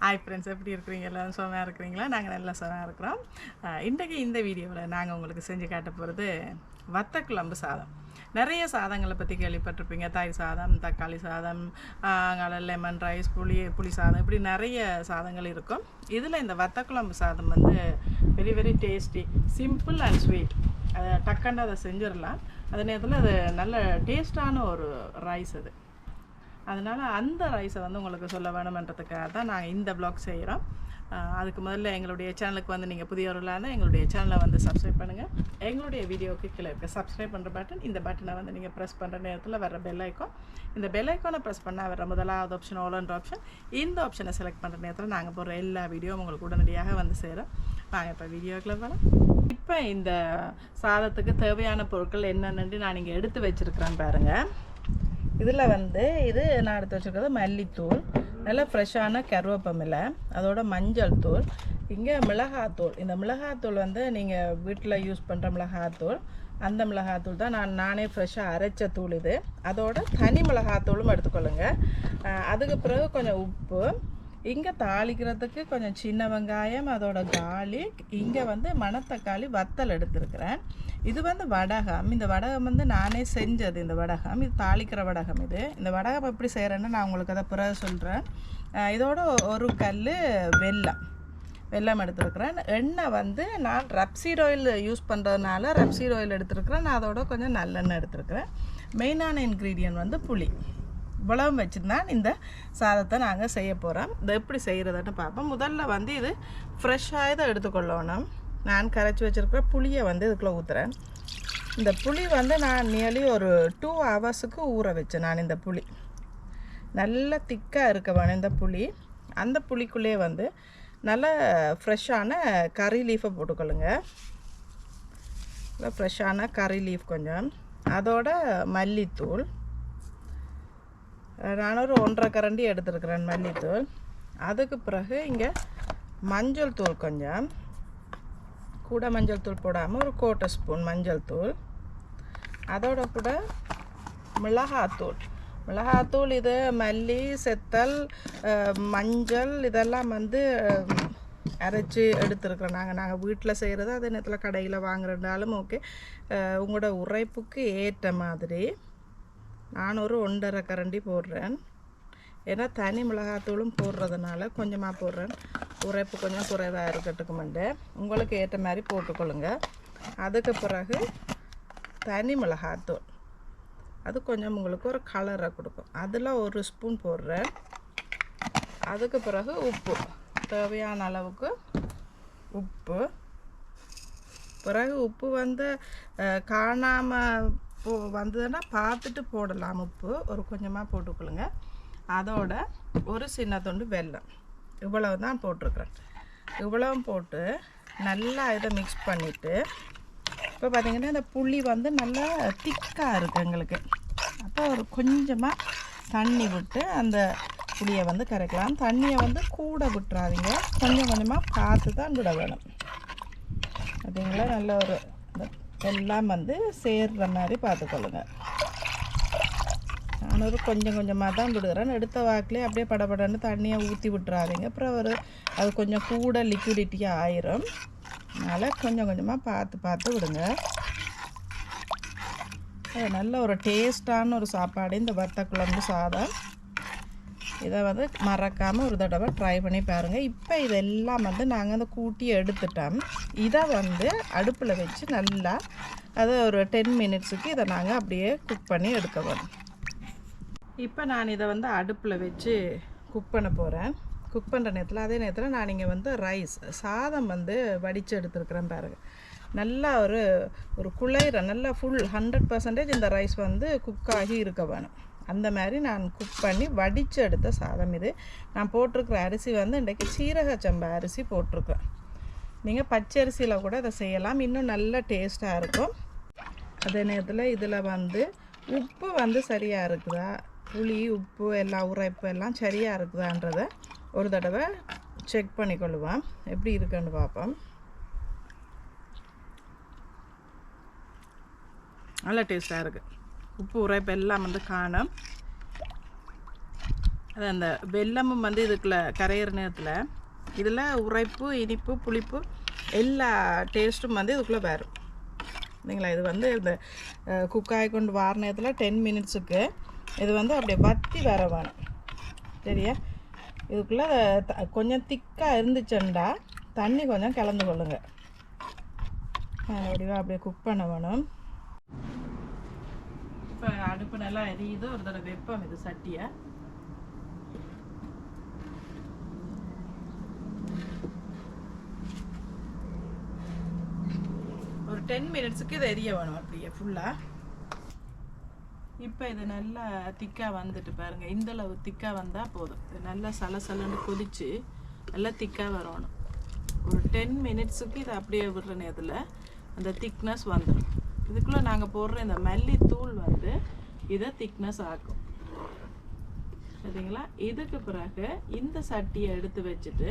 Hi friends, எப்படி இருக்கிறீங்க? எல்லோரும் சுகமாக இருக்கிறீங்களா? நாங்கள் நல்லா சுகமாக இருக்கிறோம். இன்றைக்கி இந்த வீடியோவில் நாங்கள் உங்களுக்கு செஞ்சு காட்ட போகிறது வத்த குழம்பு சாதம். நிறைய சாதங்களை பற்றி கேள்விப்பட்டிருப்பீங்க. தயிர் சாதம், தக்காளி சாதம், லெமன் ரைஸ், புளி சாதம், இப்படி நிறைய சாதங்கள் இருக்கும். இதில் இந்த வத்த குழம்பு சாதம் வந்து very very tasty, simple and sweet. டக்குன்னு அதை செஞ்சிடலாம். அதே நேரத்தில் அது நல்ல டேஸ்டான ஒரு ரைஸ் அது. அதனால் அந்த ரைஸை வந்து உங்களுக்கு சொல்ல வேணுமென்றதுக்காக தான் நாங்கள் இந்த ப்ளாக் செய்கிறோம். அதுக்கு முதல்ல எங்களுடைய சேனலுக்கு வந்து நீங்கள் புதியவர்களாக இருந்தால் எங்களுடைய சேனலை வந்து சப்ஸ்கிரைப் பண்ணுங்கள். எங்களுடைய வீடியோவுக்கு கீழே இருக்க சப்ஸ்கிரைப் பண்ணுற பட்டன், இந்த பட்டனை வந்து நீங்கள் ப்ரெஸ் பண்ணுற நேரத்தில் வர பெல் ஐக்கான், இந்த பெல் ஐக்கானை ப்ரெஸ் பண்ணால் வர முதலாவது ஆப்ஷன் ஆல்ன்ற ஆப்ஷன், இந்த ஆப்ஷனை செலக்ட் பண்ணுற நேரத்தில் நாங்கள் போடுற எல்லா வீடியோவும் உங்களுக்கு உடனடியாக வந்து சேரும். நாங்கள் இப்போ வீடியோக்குள்ளே போகலாம். இப்போ இந்த சாதத்துக்கு தேவையான பொருட்கள் என்னென்னு நான் இங்கே எடுத்து வச்சுருக்கிறேன் பாருங்கள். இதில் வந்து நான் எடுத்து வச்சுருக்கிறது மல்லித்தூள், நல்லா ஃப்ரெஷ்ஷான கருவேப்பமில்லை, அதோட மஞ்சள் தூள், இங்கே மிளகாத்தூள். இந்த மிளகாத்தூள் வந்து நீங்கள் வீட்டில் யூஸ் பண்ணுற மிளகாத்தூள், அந்த மிளகாத்தூள் தான் நானே ஃப்ரெஷ்ஷாக அரைச்ச தூள் இது. அதோட தனி மிளகாத்தூளும் எடுத்துக்கொள்ளுங்க. அதுக்கு பிறகு கொஞ்சம் உப்பு, இங்கே தாளிக்கிறதுக்கு கொஞ்சம் சின்ன வெங்காயம், அதோட கார்லிக், இங்கே வந்து மணத்தக்காளி வத்தல் எடுத்துருக்கிறேன். இது வந்து வடகம். இந்த வடகம் வந்து நானே செஞ்சது. இந்த வடகம் இது தாளிக்கிற வடகம். இந்த வடகம் எப்படி செய்கிறேன்னு நான் உங்களுக்கு அதை பிறகு சொல்கிறேன். இதோட ஒரு கல் வெல்லம் எடுத்துருக்கிறேன். எண்ணெய் வந்து நான் ரப்சீட் ஆயில் யூஸ் பண்ணுறதுனால ரப்சீட் ஆயில் எடுத்துருக்கிறேன். நான் அதோட கொஞ்சம் நல்லெண்ணெய் எடுத்துருக்கிறேன். மெயினான இன்க்ரீடியன்ட் வந்து புளி. இவ்வளவு வச்சுருந்தான் இந்த சாதத்தை நாங்கள் செய்ய போகிறோம். இதை எப்படி செய்கிறதுன்னு பார்ப்போம். முதல்ல வந்து இது ஃப்ரெஷ்ஷாக இதை எடுத்துக்கொள்ளணும். நான் கரைச்சி வச்சுருக்கிற புளியை வந்து இதுக்குள்ளே ஊற்றுறேன். இந்த புளி வந்து நான் நியர்லி ஒரு 2 ஹவர்ஸுக்கு ஊற வச்சேன். நான் இந்த புளி நல்ல திக்காக இருக்க வேணும். இந்த புளி அந்த புளிக்குள்ளேயே வந்து நல்ல ஃப்ரெஷ்ஷான கறி லீஃபை போட்டுக்கொள்ளுங்க. நல்லா ஃப்ரெஷ்ஷான கறி லீஃப் கொஞ்சம், அதோட மல்லித்தூள் நான் ஒரு 1.5 கரண்டி எடுத்துருக்கிறேன் மல்லித்தூள். அதுக்கு பிறகு இங்கே மஞ்சள் தூள், கொஞ்சம் கூட மஞ்சள் தூள் போடாமல் ஒரு 1/4 ஸ்பூன் மஞ்சள் தூள். அதோட கூட மிளகாத்தூள் இது மல்லி, செத்தல், மஞ்சள் இதெல்லாம் வந்து அரைச்சி எடுத்துருக்குறோம். நாங்கள் வீட்டில் செய்கிறது, அதே நேரத்தில் கடையில் வாங்குறதுனாலும் ஓகே. உங்களோட உரைப்புக்கு ஏற்ற மாதிரி நான் ஒரு 1.5 கரண்டி போடுறேன். ஏன்னா தனி மிளகாத்தூளும் போடுறதுனால கொஞ்சமாக போடுறேன். உரைப்பு கொஞ்சம் குறைவாக இருக்கட்டுக்குமெண்டு உங்களுக்கு ஏற்ற மாதிரி போட்டுக்கொள்ளுங்க. அதுக்கு பிறகு தனி மிளகாத்தூள், அது கொஞ்சம் உங்களுக்கு ஒரு கலரை கொடுக்கும். அதில் 1 ஸ்பூன் போடுறேன். அதுக்கு பிறகு உப்பு, தேவையான அளவுக்கு உப்பு. பிறகு உப்பு வந்து காணாமல் வந்ததுன்னா பார்த்துட்டு போடலாம். உப்பு ஒரு கொஞ்சமாக போட்டுக்கொள்ளுங்க. அதோட ஒரு சின்ன துண்டு வெல்லம், இவ்வளவு தான் போட்டிருக்கிறேன். இவ்வளவும் போட்டு நல்லா இதை மிக்ஸ் பண்ணிவிட்டு, இப்போ பார்த்திங்கன்னா இந்த புளி வந்து நல்லா திக்காக இருக்குது எங்களுக்கு. அப்போ ஒரு கொஞ்சமாக தண்ணி விட்டு அந்த புளியை வந்து கரைக்கலாம். தண்ணியை வந்து கூட விட்டுறாதீங்க, கொஞ்சம் கொஞ்சமாக பார்த்து தான் விட வேணும். பார்த்தீங்களா, நல்ல ஒரு எல்லாம் வந்து சேர்ற மாதிரி பார்த்துக்கொள்ளுங்க. நான் ஒரு கொஞ்சம் கொஞ்சமாக தான் விடுகிறேன். எடுத்த வாக்கிலே அப்படியே படபடன்னு தண்ணியை ஊற்றி விட்டுறாதீங்க. அப்புறம் அது கொஞ்சம் கூட லிக்விடிட்டியாக ஆயிரும். அதனால் கொஞ்சம் கொஞ்சமாக பார்த்து விடுங்க. அது நல்ல ஒரு டேஸ்டான ஒரு சாப்பாடு இந்த வத்த குழம்பு சாதம். இதை வந்து மறக்காமல் ஒரு தடவை ட்ரை பண்ணி பாருங்கள். இப்போ இதெல்லாம் வந்து நாங்கள் அந்த கூட்டி எடுத்துட்டோம். இதை வந்து அடுப்பில் வச்சு நல்லா அதை ஒரு 10 மினிட்ஸுக்கு இதை நாங்கள் அப்படியே குக் பண்ணி எடுக்க வேணும். இப்போ நான் இதை வந்து அடுப்பில் வச்சு குக் பண்ண போகிறேன். குக் பண்ணுற நேரத்தில் அதே நேரத்தில் நான் இங்கே வந்து சாதம் வந்து வடித்து எடுத்துருக்கிறேன் பாருங்கள். நல்லா ஒரு குழையிற நல்லா ஃபுல் 100% இந்த ரைஸ் வந்து குக் ஆகி இருக்க வேணும். அந்த மாதிரி நான் குக் பண்ணி வடித்து எடுத்த சாதம் இது. நான் போட்டிருக்கிற அரிசி வந்து இன்றைக்கி சீரக சம்பா அரிசி போட்டிருக்கேன். நீங்கள் பச்சரிசியில் கூட இதை செய்யலாம், இன்னும் நல்ல டேஸ்ட்டாக இருக்கும். அதே நேரத்தில் இதில் வந்து உப்பு வந்து சரியாக இருக்குதா, புளி உப்பு எல்லாம் உரைப்பு எல்லாம் சரியாக இருக்குதான்றதை ஒரு தடவை செக் பண்ணிக்கொள்ளுவோம். எப்படி இருக்குன்னு பார்ப்போம். நல்ல டேஸ்ட்டாக இருக்குது. உப்பு உரைப்பு எல்லாம் வந்து காணும். அது அந்த வெல்லமும் வந்து இதுக்குள்ளே கரையிற நேரத்தில் இதில் உரைப்பு இனிப்பு புளிப்பு எல்லா டேஸ்ட்டும் வந்து இதுக்குள்ளே வரும் இல்லைங்களா. இது வந்து இந்த குக்காய் கொண்டு வார நேரத்தில் 10 மினிட்ஸுக்கு இது வந்து அப்படியே வற்றி வர வேணும் சரியா. இதுக்குள்ளே கொஞ்சம் திக்காக இருந்துச்சுண்டா தண்ணி கொஞ்சம் கலந்து கொள்ளுங்க. அப்படியே அப்படியே குக் பண்ண வேணும். இப்போ அடுப்பு நல்லா எரியுது. ஒரு தடவை வெப்பம் இது சட்டியை. ஒரு 10 மினிட்ஸுக்கு இதை எரிய வேணும் அப்படியே ஃபுல்லாக. இப்போ இது நல்லா திக்காக வந்துட்டு பாருங்கள். இந்தளவு திக்காக வந்தால் போதும். இது நல்லா சலசலன்னு கொதித்து நல்லா திக்காக வரணும். ஒரு 10 மினிட்ஸுக்கு இதை அப்படியே விடுற நேரத்தில் அந்த திக்னஸ் வந்துடும். இதுக்குள்ளே நாங்கள் போடுற இந்த மல்லித்தூள் வந்து இதை திக்னஸ் ஆக்கும் சரிங்களா. இதுக்கு பிறகு இந்த சட்டியை எடுத்து வச்சுட்டு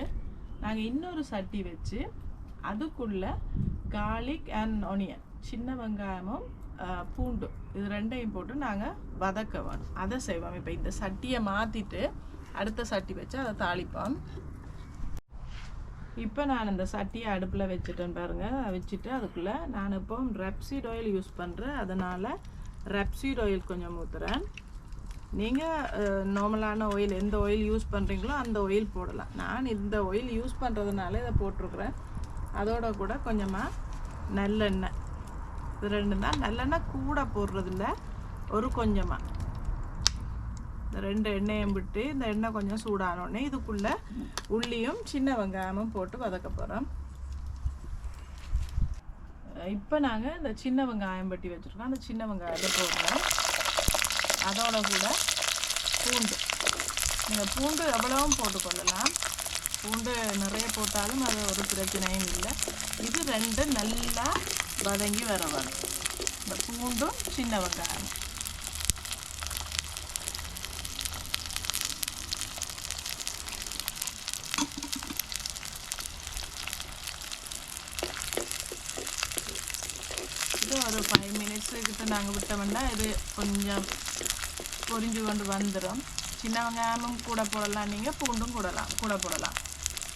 நாங்கள் இன்னொரு சட்டி வச்சு அதுக்குள்ளே கார்லிக் அண்ட் ஆனியன் சின்ன வெங்காயமும் பூண்டு இது ரெண்டையும் போட்டு நாங்கள் வதக்க வேணும். அதை செய்வோம். இப்போ இந்த சட்டியை மாற்றிட்டு அடுத்த சட்டி வச்சு அதை தாளிப்போம். இப்போ நான் இந்த சட்டியை அடுப்பில் வச்சுட்டேன் பாருங்கள். வச்சுட்டு அதுக்குள்ளே நான் இப்போ ரெப்சீட் ஆயில் யூஸ் பண்ணுறேன். அதனால் ரெப்சீட் ஆயில் கொஞ்சம் ஊற்றுறேன். நீங்கள் நார்மலான ஆயில் எந்த ஆயில் யூஸ் பண்ணுறீங்களோ அந்த ஆயில் போடலாம். நான் இந்த ஆயில் யூஸ் பண்ணுறதுனால இதை போட்டிருக்கிறேன். அதோட கூட கொஞ்சமாக நல்லெண்ணெய். இது ரெண்டு தான். நல்லெண்ணெய் கூட போடுறதில்ல, ஒரு கொஞ்சமாக இந்த ரெண்டு எண்ணெயும் விட்டு இந்த எண்ணெய் கொஞ்சம் சூடானோடனே இதுக்குள்ளே உள்ளியும் சின்ன வெங்காயமும் போட்டு வதக்க போகிறோம். இப்போ நாங்கள் இந்த சின்ன வெங்காயம் வெட்டி வச்சுருக்கோம். அந்த சின்ன வெங்காயத்தை போடுறோம். அதோட கூட பூண்டு. நீங்கள் பூண்டு எவ்வளவும் போட்டுக்கொள்ளலாம். பூண்டு நிறைய போட்டாலும் அது ஒரு பிரச்சனையும் இல்லை. இது ரெண்டு நல்லா வதங்கி வர வேணும். இந்த பூண்டும் சின்ன வெங்காயம். இது ஒரு 5 மினிட்ஸு கிட்ட நாங்கள் விட்டோம்னா இது கொஞ்சம் பொரிஞ்சு கொண்டு வந்துடும். சின்ன வெங்காயமும் கூட போடலாம், நீங்கள் பூண்டும் கூட போடலாம்.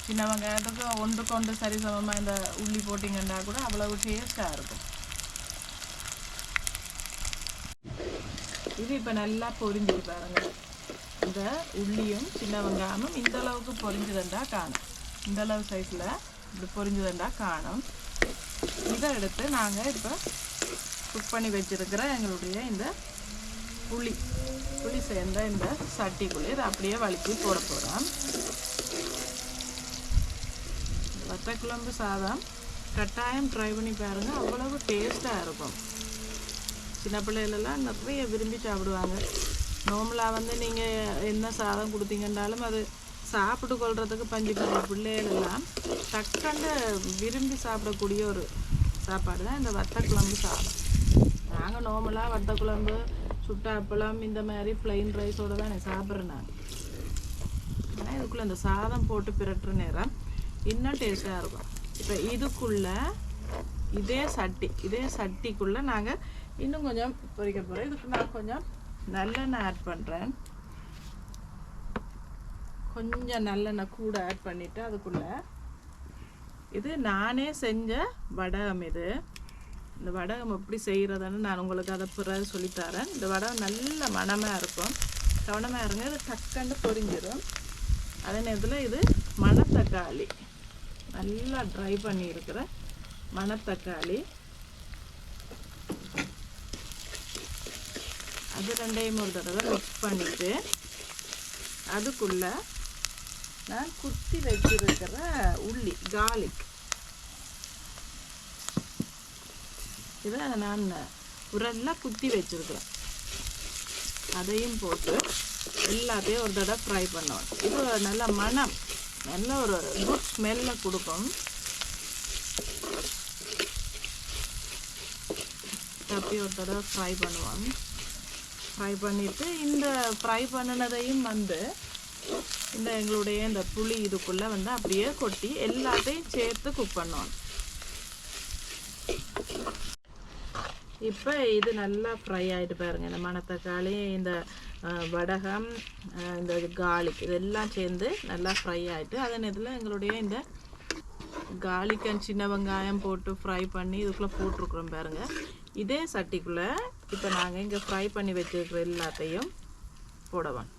சின்ன வெங்காயத்துக்கு ஒன்றுக்கு ஒன்று சரி சமமாக இந்த உள்ளி போட்டிங்கன்னா கூட அவ்வளவு டேஸ்ட்டாக இருக்கும். இது இப்போ நல்லா பொரிஞ்சுட்டு பாருங்கள். இந்த உள்ளியும் சின்ன வெங்காயமும் இந்த அளவுக்கு பொரிஞ்சுதண்டா காணும். இந்த அளவு சைஸில் இப்படி பொரிஞ்சுதண்டா காணும். இதை எடுத்து நாங்கள் இப்போ குக் பண்ணி வச்சுருக்கிற எங்களுடைய இந்த புளி சேர்ந்த இந்த சட்டிக்குள்ளே இதை அப்படியே வலிக்கி போட போகிறோம். வத்தக்குழம்பு சாதம் கட்டாயம் ட்ரை பண்ணி பாருங்கள். அவ்வளவு டேஸ்ட்டாக இருக்கும். சின்ன பிள்ளைகளெல்லாம் நிறைய விரும்பி சாப்பிடுவாங்க. நார்மலாக வந்து நீங்கள் என்ன சாதம் கொடுத்தீங்கன்னாலும் அது சாப்பிட்டு கொள்றதுக்கு பஞ்சு போடுற பிள்ளைகளெல்லாம் டக்குன்னு விரும்பி சாப்பிடக்கூடிய ஒரு சாப்பாடு தான் இந்த வத்தக்குழம்பு சாதம். நாங்கள் நார்மலாக வத்தக்குழம்பு சுட்டாப்பழம் இந்த மாதிரி ப்ளைன் ரைஸோடு தான் எனக்கு சாப்பிட்றேன் நான். ஆனால் இதுக்குள்ளே இந்த சாதம் போட்டு பிரட்டுற நேரம் இன்னும் டேஸ்ட்டாக இருக்கும். இப்போ இதுக்குள்ளே இதே சட்டிக்குள்ளே நாங்கள் இன்னும் கொஞ்சம் பொரிக்க போகிறோம். இதுக்கு நான் கொஞ்சம் நல்லெண்ணெய் ஆட் பண்ணுறேன். கொஞ்சம் நல்லெண்ணெய் கூட ஆட் பண்ணிவிட்டு அதுக்குள்ளே இது நானே செஞ்ச வடகம். இந்த வடகம் எப்படி செய்கிறதுன்னு நான் உங்களுக்கு அதை பிறகு சொல்லித்தரேன். இந்த வடகம் நல்ல மணமாக இருக்கும். கவனமாக இருங்க, இது டக்குன்னு பொரிஞ்சிடும். அதே நேரத்தில் இது மணத்தக்காளி, நல்லா ட்ரை பண்ணியிருக்கிற மணத்தக்காளி. அது ரெண்டையும் ஒரு தடவை மிக்ஸ் பண்ணிவிட்டு அதுக்குள்ளே நான் குத்தி வச்சிருக்கிற உள்ளி கார்லிக் இதை நான் உரல்ல குத்தி வச்சிருக்கிறேன். அதையும் போட்டு எல்லாத்தையும் ஒரு தடவை ஃப்ரை பண்ணுவேன். இது நல்ல மணம், நல்ல ஒரு குட் ஸ்மெல்ல கொடுக்கும். அப்படி ஒரு தடவை ஃப்ரை பண்ணுவாங்க. ஃப்ரை பண்ணிவிட்டு இந்த ஃப்ரை பண்ணினதையும் வந்து இந்த எங்களுடைய இந்த புளி இதுக்குள்ளே வந்து அப்படியே கொட்டி எல்லாத்தையும் சேர்த்து குக் பண்ணுவோம். இப்போ இது நல்லா ஃப்ரை ஆகிட்டு பாருங்கள். இந்த மணத்தக்காளி இந்த வடகம், இந்த கார்லிக் இதெல்லாம் சேர்ந்து நல்லா ஃப்ரை ஆகிட்டு அதே நேரத்தில் எங்களுடைய இந்த கார்லிக் அண்ட் சின்ன வெங்காயம் போட்டு ஃப்ரை பண்ணி இதுக்குள்ளே போட்டிருக்குறோம் பாருங்கள். இதே சட்டிக்குள்ளே இப்போ நாங்கள் இங்கே ஃப்ரை பண்ணி வச்சுருக்கிற எல்லாத்தையும் போடுவோம்.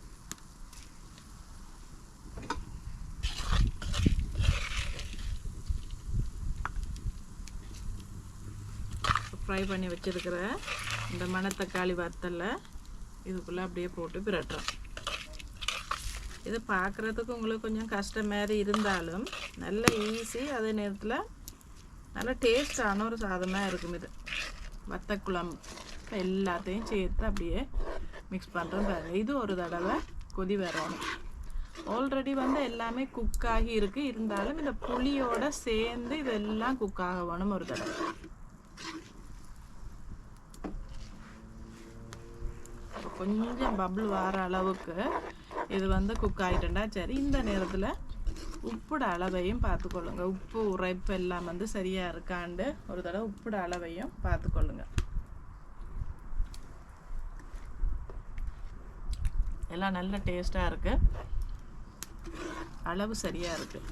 ஃப்ரை பண்ணி வச்சுருக்கிற இந்த மணத்தக்காளி வத்தலை இதுக்குள்ளே அப்படியே போட்டு பிரட்டுறோம். இது பார்க்குறதுக்கு உங்களுக்கு கொஞ்சம் கஷ்டம் மாதிரி இருந்தாலும் நல்ல ஈஸி, அதே நேரத்தில் நல்ல டேஸ்டான ஒரு சாதமாக இருக்கும். இது வத்தக்குழம்பு எல்லாத்தையும் சேர்த்து அப்படியே மிக்ஸ் பண்ணுறோம் பாருங்கள். இது ஒரு தடவை கொதி வரணும். ஆல்ரெடி வந்து எல்லாமே குக் ஆகி இருக்குது, இருந்தாலும் இந்த புளியோடு சேர்ந்து இதெல்லாம் குக் ஆக வேணும் ஒரு தடவை. கொஞ்சம் பபிள் வர அளவுக்கு இது வந்து குக் ஆகிட்டா சரி. இந்த நேரத்தில் உப்போட அளவையும் பார்த்துக்கொள்ளுங்க. உப்பு உரைப்பு எல்லாம் வந்து சரியாக இருக்காண்டு ஒரு தடவை உப்போட அளவையும் பார்த்துக்கொள்ளுங்க. எல்லாம் நல்ல டேஸ்ட்டாக இருக்குது, அளவு சரியாக இருக்குது.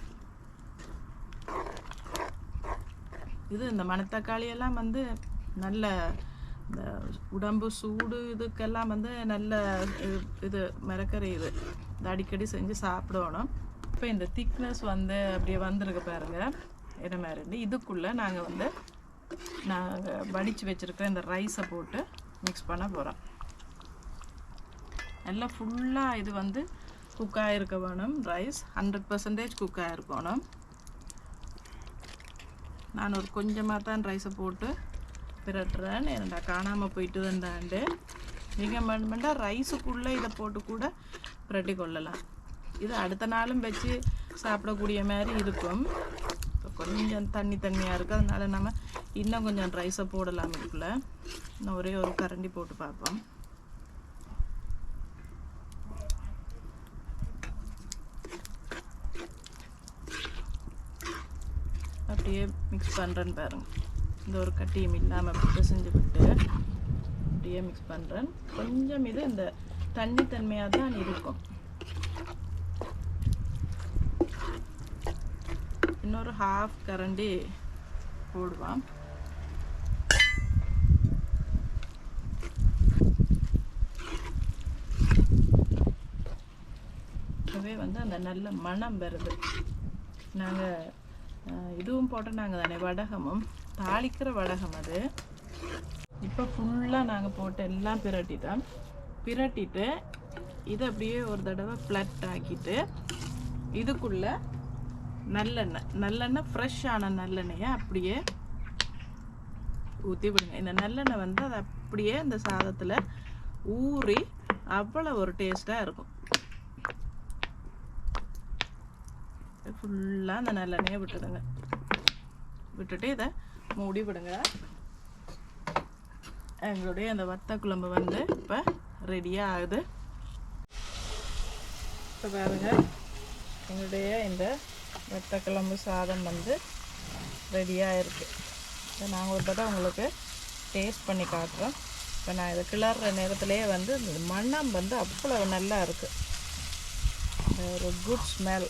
இது இந்த மணத்தக்காளியெல்லாம் வந்து நல்ல இந்த உடம்பு சூடு இதுக்கெல்லாம் வந்து நல்ல இது மரக்கறி இது அடிக்கடி செஞ்சு சாப்பிடணும். இப்போ இந்த திக்னஸ் வந்து அப்படியே வந்திருக்கு பாருங்கள் என்ன மாதிரி. இதுக்குள்ளே நாங்கள் வடித்து வச்சுருக்கிற இந்த ரைஸை போட்டு மிக்ஸ் பண்ண போகிறோம். நல்லா ஃபுல்லாக இது வந்து குக் ஆகிருக்க வேணும். ரைஸ் 100% குக் ஆகிருக்கணும். நான் ஒரு கொஞ்சமாக தான் ரைஸை போட்டு பிரட்டுறேன். என்னடா காணாமல் போயிட்டு வந்தாண்டு நீங்கள் வேணுமெண்டா ரைஸுக்குள்ளே இதை போட்டு கூட பிரட்டி கொள்ளலாம். இது அடுத்த நாளும் வச்சு சாப்பிடக்கூடிய மாதிரி இருக்கும். கொஞ்சம் தண்ணியாக இருக்குது, அதனால் நம்ம இன்னும் கொஞ்சம் ரைஸை போடலாம். இதுக்குள்ளே இன்னும் ஒரே ஒரு கரண்டி போட்டு பார்ப்போம். அப்படியே மிக்ஸ் பண்ணுறேன்னு பாருங்கள். இந்த ஒரு கட்டியும் இல்லாமல் அப்படி செஞ்சு விட்டு அப்படியே மிக்ஸ் பண்ணுறேன். கொஞ்சம் இது இந்த தண்ணித்தன்மையாக தான் இருக்கும். இன்னொரு ஹாஃப் கரண்டி போடுவான். இப்போவே வந்து அந்த நல்ல மணம் வருது. நாங்கள் இதுவும் போட்டு நாங்கள் தானே வடகமும் தாளிக்கிற வடகம் அது. இப்போ ஃபுல்லாக நாங்கள் போட்டு எல்லாம் பிரட்டிட்டு இதை அப்படியே ஒரு தடவை ஃப்ளட் ஆக்கிட்டு இதுக்குள்ளே நல்லெண்ணெய் ஃப்ரெஷ்ஷான நல்லெண்ணெயை அப்படியே ஊற்றி விடுங்க. இந்த நல்லெண்ணெய் வந்து அது அப்படியே இந்த சாதத்தில் ஊறி அவ்வளோ ஒரு டேஸ்ட்டாக இருக்கும். ஃபுல்லாக அந்த நல்லெண்ணெயை விட்டுடுங்க. விட்டுட்டு இதை மூடி விடுங்க. எங்களுடைய அந்த வத்த குழம்பு வந்து இப்போ ரெடியாக ஆகுது. இப்போ பாருங்க, எங்களுடைய இந்த வத்த குழம்பு சாதம் வந்து ரெடியாக இருக்குது. இப்போ நாங்கள் ஒரு தடவை உங்களுக்கு டேஸ்ட் பண்ணி காட்டுறோம். இப்போ நான் இதை கிளறுற நேரத்துலேயே வந்து இந்த மணம் வந்து அவ்வளோ நல்லா இருக்குது. ஒரு குட் ஸ்மெல்.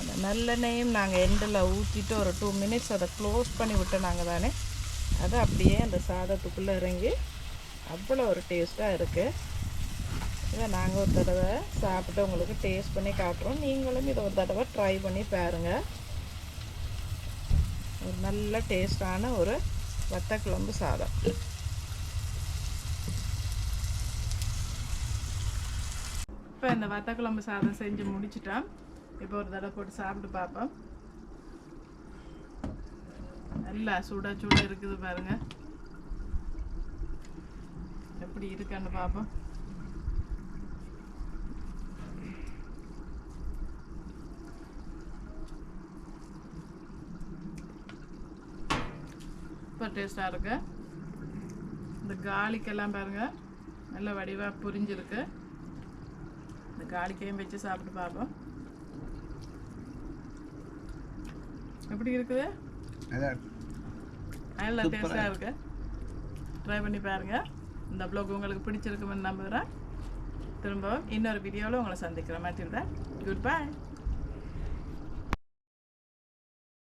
அந்த நல்லெண்ணெயும் நாங்கள் எண்டில் ஊற்றிட்டு ஒரு 2 minutes அதை க்ளோஸ் பண்ணி விட்டோம் நாங்கள் தானே. அது அப்படியே அந்த சாதத்துக்குள்ளே இறங்கி அவ்வளோ ஒரு டேஸ்ட்டாக இருக்குது. இதை நாங்கள் ஒரு தடவை சாப்பிட்டு உங்களுக்கு டேஸ்ட் பண்ணி காட்டுறோம். நீங்களும் இதை ஒரு தடவை ட்ரை பண்ணி பாருங்கள். ஒரு நல்ல டேஸ்டான ஒரு வத்த குழம்பு சாதம். இப்போ இந்த வத்த குழம்பு சாதம் செஞ்சு முடிச்சிட்டோம். இப்போ ஒரு தடவை போட்டு சாப்பிட்டு பார்ப்போம். நல்லா சுட இருக்குது பாருங்க, எப்படி இருக்கான்னு பார்ப்போம். சூப்பர் டேஸ்டாக இருக்கு. இந்த கார்லிக்கெல்லாம் பாருங்க நல்ல வடிவாக புரிஞ்சிருக்கு. இந்த கார்லிக்கையும் வச்சு சாப்பிட்டு பார்ப்போம் எப்படி இருக்குது. நல்லா டேஸ்டாக இருக்கு. ட்ரை பண்ணி பாருங்க. இந்த ப்ளாக் உங்களுக்கு பிடிச்சிருக்குமென்னு நம்புகிறேன். திரும்பவும் இன்னொரு வீடியோவில் உங்களை சந்திக்கிறேன். மாட்டில் தான் குட் பை.